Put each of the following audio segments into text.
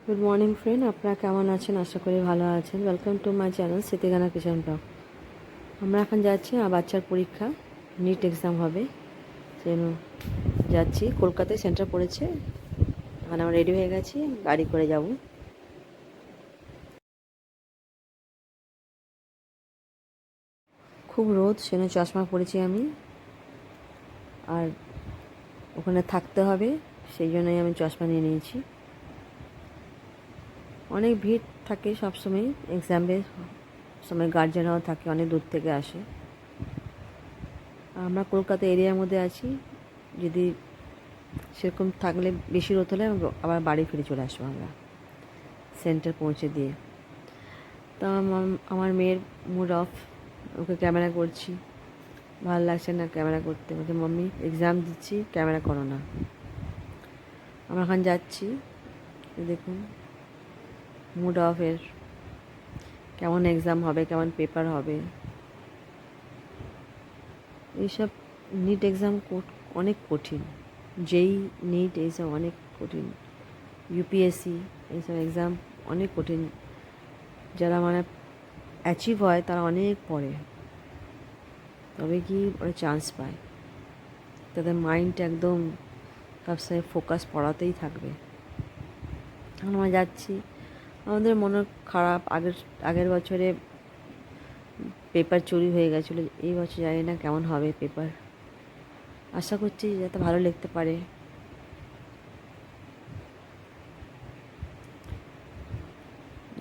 Good morning friend, আপনারা কেমন আছেন? আশা করি ভালো আছেন। Welcome to my channel Smritigana kitchen vlog. আমরা এখন যাচ্ছি, আমার বাচ্চার পরীক্ষা, নিট এক্সাম হবে, সেজন্য যাচ্ছি। কলকাতায় সেন্টার পড়েছে। এখন আমরা রেডি হয়ে গেছি, গাড়ি করে যাব। খুব রোদ, সেজন্য চশমা পরেছি আমি। আর ওখানে থাকতে হবে, সেই জন্যই আমি চশমা নিয়ে নিয়েছি। অনেক ভিড় থাকে সবসময় এক্সামের সময়, গার্জেনরাও থাকে, অনেক দূর থেকে আসে। আমরা কলকাতা এরিয়ার মধ্যে আছি। যদি সেরকম থাকলে বেশি রোদ হলে আবার বাড়ি ফিরে চলে আসবো আমরা সেন্টার পৌঁছে দিয়ে। তো আমার মেয়ের মুড অফ, ওকে ক্যামেরা করছি, ভালো লাগছে না ক্যামেরা করতে। বলছে মাম্মি এক্সাম দিচ্ছি, ক্যামেরা করো না। আমরা এখন যাচ্ছি, দেখুন মুড অফের, কেমন এক্সাম হবে, কেমন পেপার হবে। এইসব নিট এক্সাম অনেক কঠিন, যেই নিট এইসব অনেক কঠিন, ইউপিএসসি এইসব এক্সাম অনেক কঠিন। যারা মানে অ্যাচিভ হয় তারা অনেক পড়ে, তবে কি ওরা চান্স পায়। তাদের মাইন্ড একদম সবসময় ফোকাস পড়াতেই থাকবে। এখন আমরা যাচ্ছি, আমাদের মনে খারাপ। আগের বছরে পেপার চুরি হয়ে গেছিলো, এই বছর জানি না কেমন হবে পেপার। আশা করছি যাতে ভালো লিখতে পারে।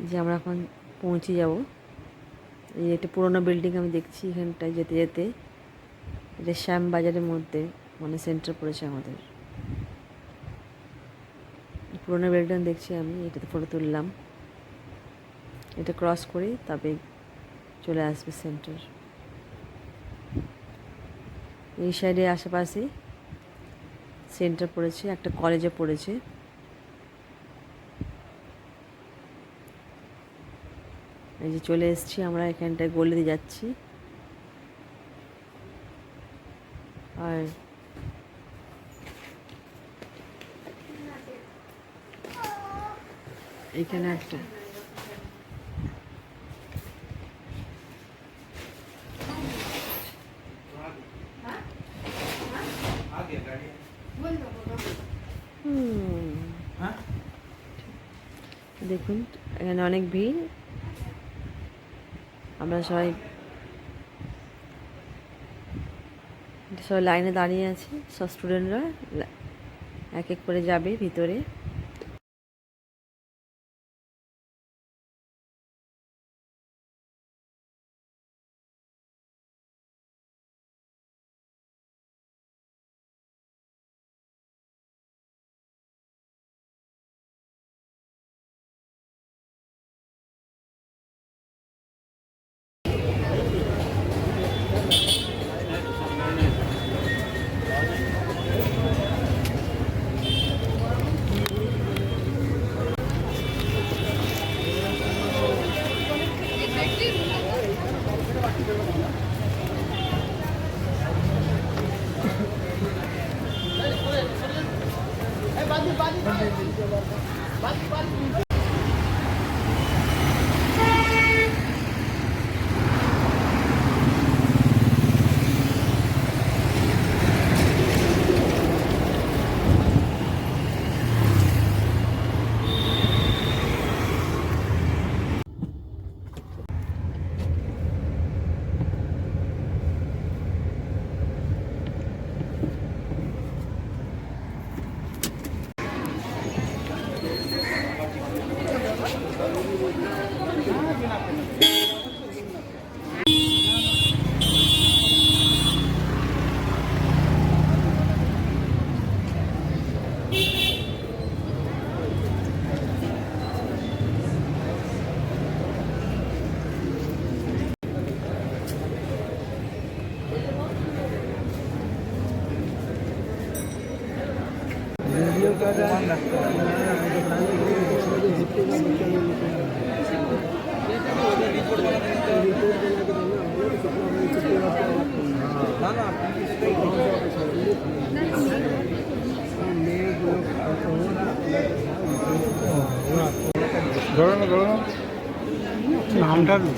যে আমরা এখন পৌঁছে যাব। এই একটা পুরোনো বিল্ডিং আমি দেখছি এখানটায় যেতে যেতে। এটা শ্যামবাজারের মধ্যে মানে সেন্টার পড়েছে আমাদের। পুরোনো বিল্ডিং দেখছি আমি, এটাতে ফটো তুললাম। এটা ক্রস করে তবে চলে আসবে সেন্টার। এই সাইডে আশেপাশে সেন্টার পড়েছে, একটা কলেজে পড়েছে। এই যে চলে এসেছি আমরা, এখানটায় গলিতে যাচ্ছি। আর এখানে একটা দেখুন, এখানে অনেক ভিড়। আমরা সবাই লাইনে দাঁড়িয়ে আছি। সব স্টুডেন্টরা এক এক করে যাবে ভিতরে।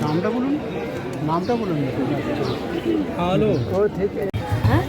নামটা বলুন, নামটা বলুন। হ্যালো, ও থেকে হ্যাঁ